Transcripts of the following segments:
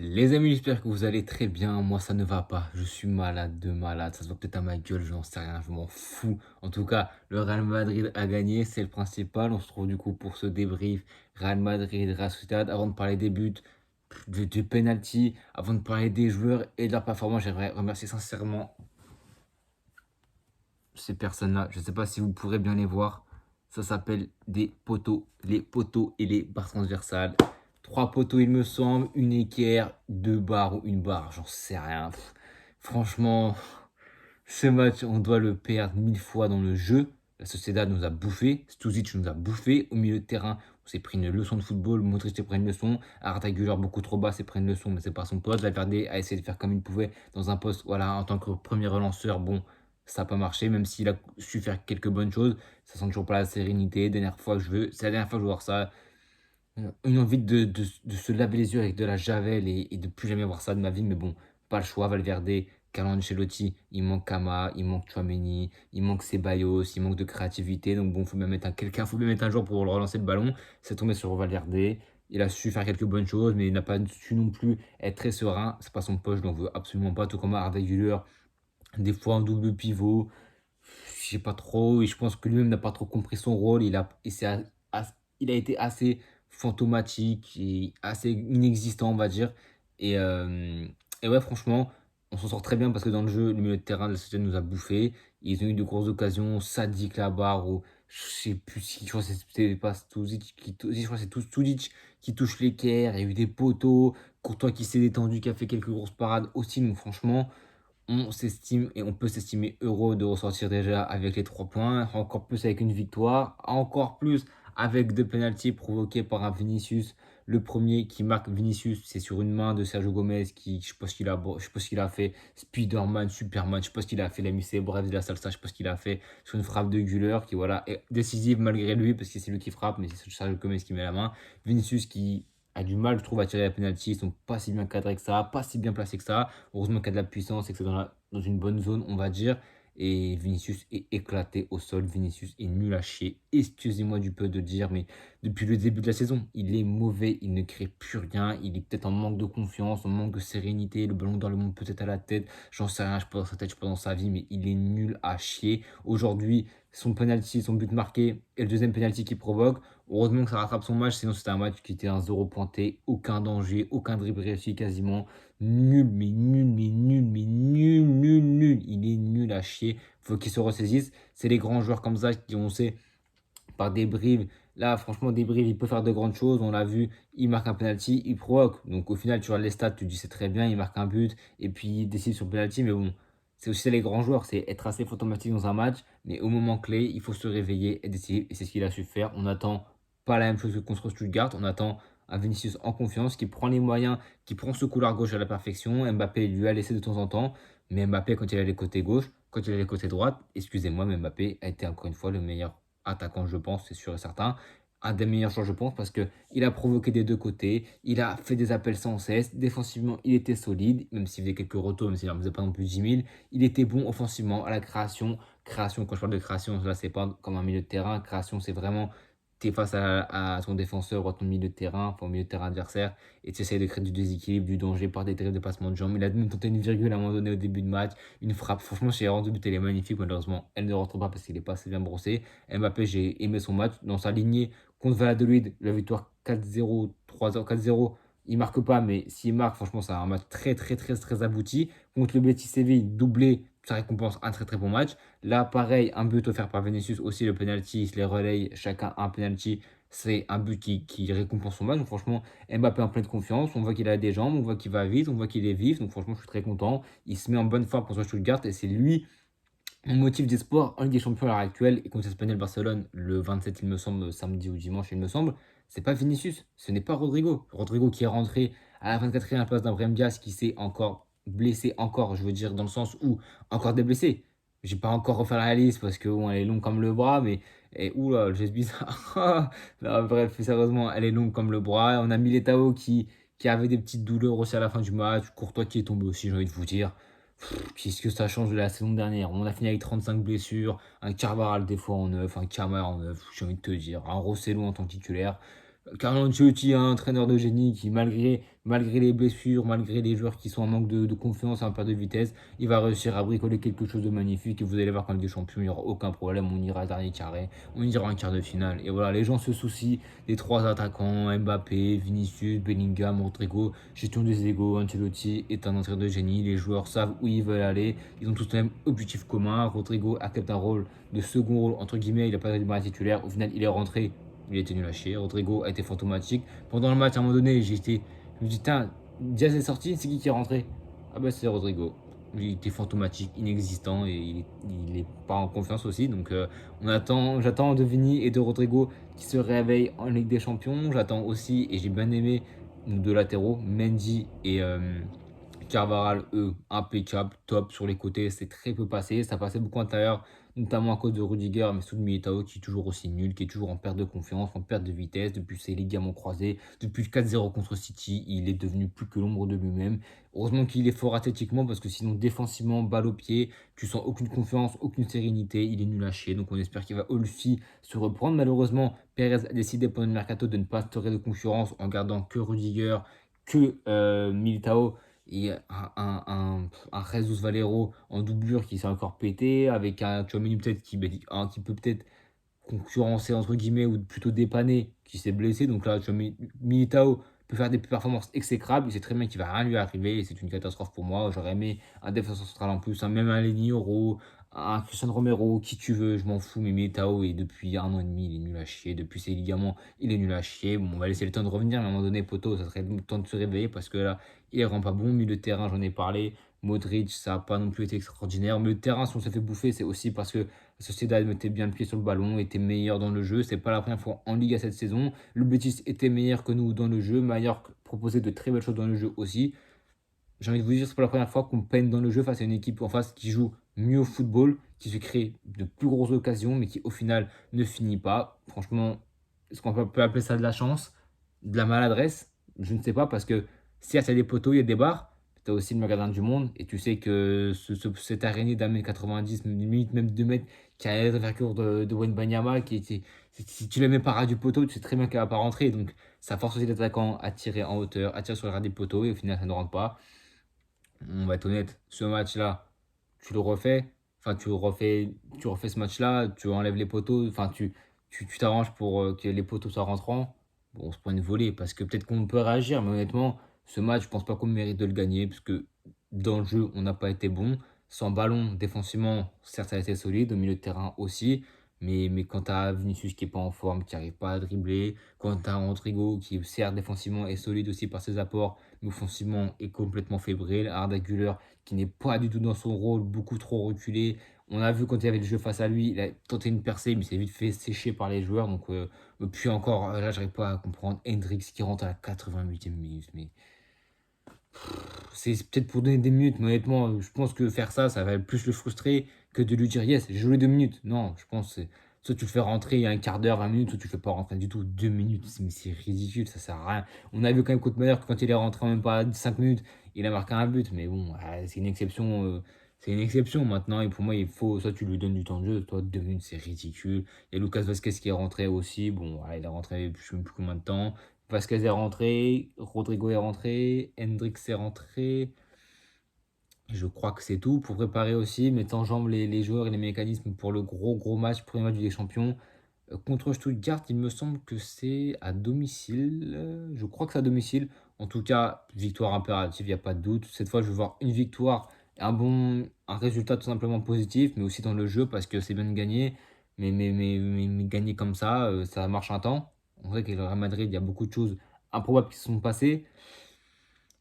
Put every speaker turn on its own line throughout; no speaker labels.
Les amis, j'espère que vous allez très bien. Moi, ça ne va pas. Je suis malade de malade. Ça se voit peut-être à ma gueule, je n'en sais rien. Je m'en fous. En tout cas, le Real Madrid a gagné. C'est le principal. On se retrouve du coup pour ce débrief. Real Madrid, Real Sociedad. Avant de parler des buts, du penalty, avant de parler des joueurs et de leur performance, j'aimerais remercier sincèrement ces personnes-là. Je ne sais pas si vous pourrez bien les voir. Ça s'appelle des poteaux. Les poteaux et les barres transversales. Trois poteaux, il me semble. Une équerre, deux barres ou une barre. J'en sais rien. Franchement, ce match, on doit le perdre 1000 fois dans le jeu. La Sociedad nous a bouffé. Stuzic nous a bouffé. Au milieu de terrain, on s'est pris une leçon de football. Modric s'est pris une leçon. Arda Güler beaucoup trop bas s'est pris une leçon, mais c'est pas son poste. Valverde a essayé de faire comme il pouvait dans un poste, voilà, en tant que premier relanceur. Bon, ça n'a pas marché, même s'il a su faire quelques bonnes choses. Ça sent toujours pas la sérénité. Dernière fois que je veux, c'est la dernière fois que je veux voir ça. Une envie de se laver les yeux avec de la javel et de plus jamais voir ça de ma vie. Mais bon, pas le choix. Valverde, Carlo Ancelotti, il manque Kama, il manque Tchouaméni, il manque Ceballos, il manque de créativité. Donc bon, faut bien mettre quelqu'un, faut bien mettre un joueur pour relancer le ballon. C'est tombé sur Valverde. Il a su faire quelques bonnes choses, mais il n'a pas su non plus être très serein. C'est pas son poste, je n'en veux absolument pas. Tout comme Arda Güler, des fois en double pivot. Je sais pas trop. Et je pense que lui-même n'a pas trop compris son rôle. Il a été assez fantomatique et assez inexistant, on va dire. Et, euh, et ouais, franchement, on s'en sort très bien parce que dans le jeu, le milieu de terrain de la société nous a bouffé. Ils ont eu de grosses occasions. Sadik là-bas, ou je sais plus si, je crois que c'était pas Stuzic si, je crois que c'est tout Stuzic qui touche l'équerre. Il y a eu des poteaux. Courtois qui s'est détendu, qui a fait quelques grosses parades aussi. Donc franchement, on s'estime et on peut s'estimer heureux de ressortir déjà avec les 3 points, encore plus avec une victoire, encore plus avec deux pénaltys provoqués par un Vinicius. Le premier qui marque Vinicius, c'est sur une main de Sergio Gomez qui, je sais pas ce qu'il a fait, Spider-Man, Superman, je sais pas ce qu'il a fait, il a mis ses brefs de la salsa, je sais pas ce qu'il a fait sur une frappe de Güler qui voilà est décisive malgré lui parce que c'est lui qui frappe, mais c'est Sergio Gomez qui met la main. Vinicius qui a du mal, je trouve, à tirer la penalty, ils sont pas si bien cadrés que ça, pas si bien placés que ça. Heureusement qu'il y a de la puissance et que c'est dans une bonne zone, on va dire. Et Vinicius est éclaté au sol. Vinicius est nul à chier. Excusez-moi du peu de dire, mais depuis le début de la saison, il est mauvais. Il ne crée plus rien. Il est peut-être en manque de confiance, en manque de sérénité. Le ballon dans le monde peut-être à la tête. J'en sais rien, je peux dans sa tête, je peux dans sa vie, mais il est nul à chier. Aujourd'hui, son penalty, son but marqué et le deuxième penalty qu'il provoque. Heureusement que ça rattrape son match, sinon c'était un match qui était un 0 pointé, aucun danger, aucun dribble réussi quasiment. Nul, mais nul, mais nul, mais nul, nul, nul. Il est nul à chier. Faut qu'il se ressaisisse. C'est les grands joueurs comme ça qui, on sait, par des brives. Là, franchement, des brives, il peut faire de grandes choses. On l'a vu, il marque un penalty, il provoque. Donc au final, tu vois les stats, tu te dis c'est très bien, il marque un but et puis il décide sur le penalty. Mais bon, c'est aussi ça, les grands joueurs, c'est être assez fantomatique dans un match. Mais au moment clé, il faut se réveiller et décider. Et c'est ce qu'il a su faire. On n'attend pas la même chose que contre Stuttgart. On attend un Vinicius en confiance qui prend les moyens, qui prend ce couloir gauche à la perfection. Mbappé lui a laissé de temps en temps. Mais Mbappé, quand il a les côtés gauche, quand il a les côtés droite, excusez-moi, mais Mbappé a été encore une fois le meilleur attaquant, je pense, c'est sûr et certain. Un des meilleurs joueurs, je pense, parce qu'il a provoqué des deux côtés, il a fait des appels sans cesse. Défensivement, il était solide, même s'il faisait quelques retours, même s'il n'en faisait pas non plus 10 000. Il était bon offensivement, à la création. Création, quand je parle de création, là, c'est pas comme un milieu de terrain. Création, c'est vraiment, tu es face à ton défenseur ou à ton milieu de terrain, enfin au milieu de terrain adversaire, et tu essaies de créer du déséquilibre, du danger par des terribles dépassements de jambes. Il a même tenté une virgule à un moment donné au début de match, une frappe. Franchement, chez rendu but, elle est magnifique. Malheureusement, elle ne rentre pas parce qu'il n'est pas assez bien brossé. Mbappé, j'ai aimé son match. Dans sa lignée contre Valladolid, la victoire 4-0, 3-0, 4-0, il marque pas, mais s'il marque, franchement, c'est un match très, très, très, très abouti. Contre le Betis Séville, doublé, ça récompense un très, très bon match. Là, pareil, un but offert par Vinicius, aussi le penalty, il se les relaye, chacun un penalty. C'est un but qui récompense son match. Donc, franchement, Mbappé en pleine confiance. On voit qu'il a des jambes, on voit qu'il va vite, on voit qu'il est vif. Donc, franchement, je suis très content. Il se met en bonne forme pour ce Stuttgart et c'est lui mon motif d'espoir en Ligue des Champions à l'heure actuelle, et contre Espanyol Barcelone le 27, il me semble, samedi ou dimanche, il me semble, c'est pas Vinicius, ce n'est pas Rodrigo. Rodrigo qui est rentré à la 24e place d'Abraham Diaz, qui s'est encore blessé, encore, je veux dire, dans le sens où encore des blessés. J'ai pas encore refait la liste parce que bon, elle est longue comme le bras, mais oula, le geste bizarre. Non, bref, sérieusement, elle est longue comme le bras. On a Militao qui avait des petites douleurs aussi à la fin du match. Courtois qui est tombé aussi, j'ai envie de vous dire. Qu'est-ce que ça change de la saison dernière? On a fini avec 35 blessures, un Carvajal des fois en neuf, un Camara en neuf, j'ai envie de te dire, un Rosselló en tant que titulaire. Carlo Ancelotti, un entraîneur de génie qui, malgré malgré les blessures, malgré les joueurs qui sont en manque de confiance, en perte de vitesse, il va réussir à bricoler quelque chose de magnifique. Et vous allez voir qu'en Ligue des Champions, il n'y aura aucun problème. On ira dernier carré, on ira en quart de finale. Et voilà, les gens se soucient des trois attaquants, Mbappé, Vinicius, Bellingham, Rodrigo. Gestion des égos, Ancelotti est un entraîneur de génie. Les joueurs savent où ils veulent aller. Ils ont tous le même objectif commun. Rodrigo accepte un rôle de second rôle, entre guillemets. Il n'a pas été mal titulaire. Au final, il est rentré. Il a été nul à chier. Rodrigo a été fantomatique. Pendant le match, à un moment donné, je me dis, tiens, Diaz est sorti, c'est qui est rentré? Ah bah c'est Rodrigo. Il était fantomatique, inexistant et il est pas en confiance aussi. Donc j'attends de Vini et de Rodrigo qui se réveillent en Ligue des Champions. J'attends aussi, et j'ai bien aimé nos deux latéraux, Mendy et Carvaral, eux, impeccable, top sur les côtés, c'est très peu passé. Ça passait beaucoup à l'intérieur, notamment à cause de Rudiger, mais sous de Militao qui est toujours aussi nul, qui est toujours en perte de confiance, en perte de vitesse depuis ses ligaments croisés. Depuis le 4-0 contre City, il est devenu plus que l'ombre de lui-même. Heureusement qu'il est fort athlétiquement parce que sinon, défensivement, balle au pied, tu sens aucune confiance, aucune sérénité. Il est nul à chier. Donc on espère qu'il va aussi se reprendre. Malheureusement, Perez a décidé pendant le mercato de ne pas instaurer de concurrence en gardant que Rudiger, que Militao et un Jesus Valero en doublure qui s'est encore pété, avec un Tchouaméni peut-être qui peut peut-être concurrencer entre guillemets ou plutôt dépanner qui s'est blessé. Donc là, Militao peut faire des performances exécrables. Il sait très bien qu'il va rien lui arriver et c'est une catastrophe pour moi. J'aurais aimé un défenseur central en plus, même un Lenny Euro, un Christian Romero, qui tu veux, je m'en fous. Mais Militao, et depuis 1 an et demi, il est nul à chier. Depuis ses ligaments, il est nul à chier. Bon, on va laisser le temps de revenir, mais à un moment donné, poto, ça serait le temps de se réveiller parce que là, il rend pas bon. Milieu de terrain, j'en ai parlé. Modric, ça n'a pas non plus été extraordinaire. Milieu de terrain, si on s'est fait bouffer, c'est aussi parce que Sociedad mettait bien le pied sur le ballon, était meilleur dans le jeu. C'est pas la première fois en Liga cette saison. Le Betis était meilleur que nous dans le jeu. Mallorca proposait de très belles choses dans le jeu aussi. J'ai envie de vous dire, c'est pas la première fois qu'on peine dans le jeu face à une équipe en face qui joue mieux au football, qui se crée de plus grosses occasions, mais qui au final ne finit pas. Franchement, est-ce qu'on peut appeler ça de la chance, de la maladresse? Je ne sais pas, parce que certes, il y a des poteaux, il y a des barres. Tu as aussi le magasin du monde, et tu sais que cette araignée d'1,90 m, limite même 2 mètres, qui a l'envergure de Wembanyama, si tu la mets pas ras du poteau, tu sais très bien qu'elle va pas rentrer. Donc ça force aussi l'attaquant à tirer en hauteur, à tirer sur le ras des poteaux, et au final, ça ne rentre pas. On va être honnête, ce match-là, tu le refais, enfin tu refais ce match-là, tu enlèves les poteaux, enfin tu t'arranges pour que les poteaux soient rentrants. Bon, on se prend une volée parce que peut-être qu'on peut réagir, mais honnêtement, ce match, je pense pas qu'on mérite de le gagner parce que dans le jeu, on n'a pas été bon. Sans ballon, défensivement, certes, ça a été solide, au milieu de terrain aussi. Mais quand tu as Vinicius qui n'est pas en forme, qui n'arrive pas à dribbler, quand tu as Rodrigo qui, certes, défensivement est solide aussi par ses apports, mais offensivement est complètement fébrile. Arda Güler qui n'est pas du tout dans son rôle, beaucoup trop reculé. On a vu quand il y avait le jeu face à lui, il a tenté une percée, mais il s'est vite fait sécher par les joueurs. Donc, puis encore, là, j'arrive pas à comprendre. Hendrix qui rentre à la 88e minute. Mais c'est peut-être pour donner des minutes, mais honnêtement, je pense que faire ça, ça va plus le frustrer que de lui dire yes, j'ai joué 2 minutes. Non, je pense que soit tu le fais rentrer il y a un quart d'heure, 20 minutes, soit tu le fais pas rentrer du tout. 2 minutes, mais c'est ridicule, ça sert à rien. On a vu quand même contre Mallorca que quand il est rentré en même pas 5 minutes, il a marqué un but, mais bon, c'est une exception. C'est une exception maintenant, et pour moi, il faut soit tu lui donnes du temps de jeu, soit 2 minutes, c'est ridicule. Il y a Lucas Vasquez qui est rentré aussi, bon, il est rentré, je sais même plus combien de temps. Vasquez est rentré, Rodrigo est rentré, Hendrix est rentré. Je crois que c'est tout pour préparer aussi, mettre en jambe les joueurs et les mécanismes pour le gros match, premier match du Ligue des Champions. Contre Stuttgart, il me semble que c'est à domicile. Je crois que c'est à domicile. En tout cas, victoire impérative, il n'y a pas de doute. Cette fois, je veux voir une victoire, un résultat tout simplement positif, mais aussi dans le jeu parce que c'est bien de gagner. Mais gagner comme ça marche un temps. On sait qu'avec le Real Madrid, il y a beaucoup de choses improbables qui se sont passées.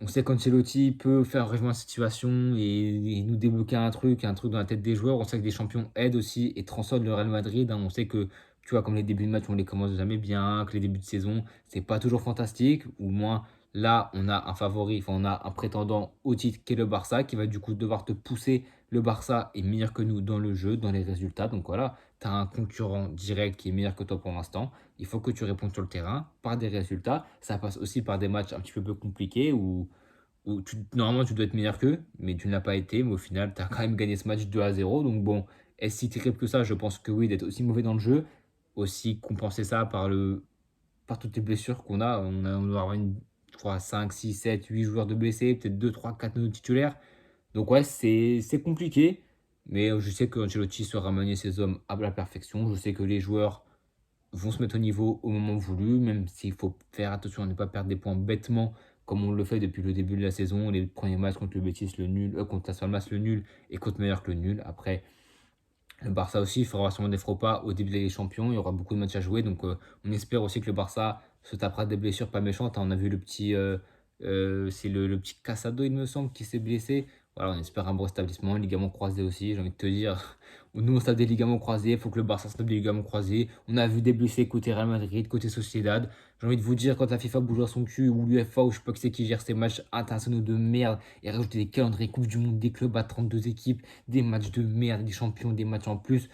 On sait qu'Ancelotti peut faire rejoindre cette situation et nous débloquer un truc dans la tête des joueurs. On sait que des champions aident aussi et transcendent le Real Madrid, hein. On sait que, tu vois, comme les débuts de match, on les commence jamais bien, que les débuts de saison, c'est pas toujours fantastique. Ou moins, là, on a un favori, enfin, on a un prétendant au titre qui est le Barça, qui va du coup devoir te pousser. Le Barça est meilleur que nous dans le jeu, dans les résultats. Donc voilà, tu as un concurrent direct qui est meilleur que toi pour l'instant. Il faut que tu répondes sur le terrain par des résultats. Ça passe aussi par des matchs un petit peu plus compliqués où normalement tu dois être meilleur qu'eux, mais tu ne l'as pas été. Mais au final, tu as quand même gagné ce match 2-0. Donc bon, est-ce si terrible que ça? Je pense que oui, d'être aussi mauvais dans le jeu. Aussi compenser ça par toutes les blessures qu'on a. On doit avoir je crois, 5, 6, 7, 8 joueurs de blessés, peut-être 2, 3, 4 nouveaux titulaires. Donc ouais, c'est compliqué, mais je sais qu'Ancelotti saura manier ses hommes à la perfection. Je sais que les joueurs vont se mettre au niveau au moment voulu, même s'il faut faire attention à ne pas perdre des points bêtement, comme on le fait depuis le début de la saison. Les premiers matchs contre le Betis, le nul, contre Las Palmas, le nul, et contre Mallorca, le nul. Après, le Barça aussi, il faudra sûrement des faux pas au début de la Ligue des Champions. Il y aura beaucoup de matchs à jouer. Donc, on espère aussi que le Barça se tapera des blessures pas méchantes. On a vu le petit, c'est le petit Casado, il me semble, qui s'est blessé. Voilà, on espère un bon rétablissement. Ligament croisé aussi, j'ai envie de te dire. Nous, on se tape des ligaments croisés. Il faut que le Barça se tape des ligaments croisés. On a vu des blessés côté Real Madrid, côté Sociedad. J'ai envie de vous dire, quand la FIFA bouge à son cul, ou l'UEFA, ou je sais pas qui c'est qui gère ces matchs internationaux de merde, et rajouter des calendriers Coupe du Monde des clubs à 32 équipes, des matchs de merde, des champions, des matchs en plus.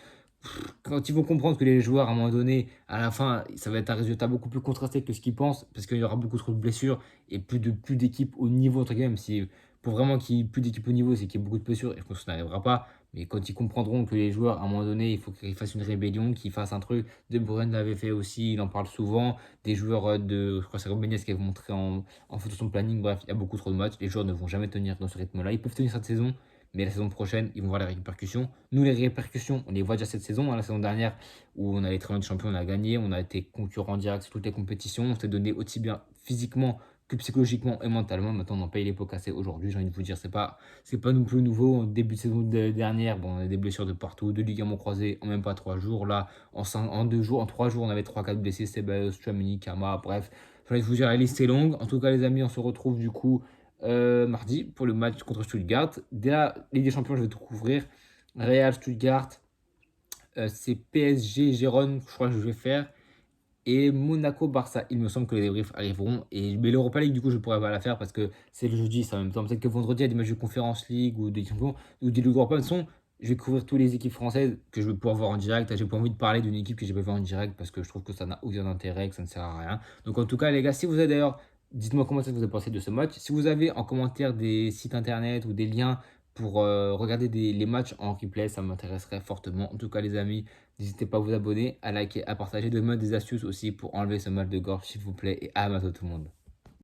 Quand ils vont comprendre que les joueurs, à un moment donné, à la fin, ça va être un résultat beaucoup plus contrasté que ce qu'ils pensent, parce qu'il y aura beaucoup trop de blessures et plus d'équipes au niveau, entre guillemets, même si pour vraiment qu'il n'y ait plus d'équipes au niveau, c'est qu'il y ait beaucoup de blessures, et je pense que ça n'arrivera pas. Mais quand ils comprendront que les joueurs, à un moment donné, il faut qu'ils fassent une rébellion, qu'ils fassent un truc. De Bruyne l'avait fait aussi, il en parle souvent. Des joueurs je crois que c'est Ruben Neves qui avait montré en photo son planning. Bref, il y a beaucoup trop de matchs. Les joueurs ne vont jamais tenir dans ce rythme-là. Ils peuvent tenir cette saison, mais la saison prochaine, ils vont voir les répercussions. Nous, les répercussions, on les voit déjà cette saison. La saison dernière, où on allait très loin du champion, on a gagné. On a été concurrent direct sur toutes les compétitions. On s'est donné aussi bien physiquement que psychologiquement et mentalement. Maintenant, on en paye les pots cassés aujourd'hui. J'ai envie de vous dire, c'est pas non plus nouveau. En début de saison dernière, bon, on a des blessures de partout, de ligaments croisés en même pas 3 jours. Là, en 2 jours, en 3 jours, on avait 3-4 blessés. Ceballos, Tchouaméni, Kama, bref. J'ai envie de vous dire, la liste est longue. En tout cas, les amis, on se retrouve du coup mardi pour le match contre Stuttgart. Dès la Ligue des Champions, je vais tout couvrir. Real, Stuttgart, c'est PSG, Gérone, je crois que je vais faire. Et Monaco-Barça, il me semble que les débriefs arriveront. Mais l'Europa League, du coup, je pourrais pas la faire parce que c'est le jeudi, ça en même temps. Peut-être que vendredi, il y a des matchs de Conference League ou des champions ou des Ligues Europa. De toute façon, je vais couvrir toutes les équipes françaises que je vais pouvoir voir en direct. J'ai pas envie de parler d'une équipe que j'ai pas vu en direct parce que je trouve que ça n'a aucun intérêt, que ça ne sert à rien. Donc, en tout cas, les gars, si vous avez d'ailleurs, dites-moi comment ça vous avez pensé de ce match. Si vous avez en commentaire des sites internet ou des liens pour regarder les matchs en replay, ça m'intéresserait fortement. En tout cas, les amis, n'hésitez pas à vous abonner, à liker, à partager, de mettre des astuces aussi pour enlever ce mal de gorge, s'il vous plaît, et à bientôt tout le monde.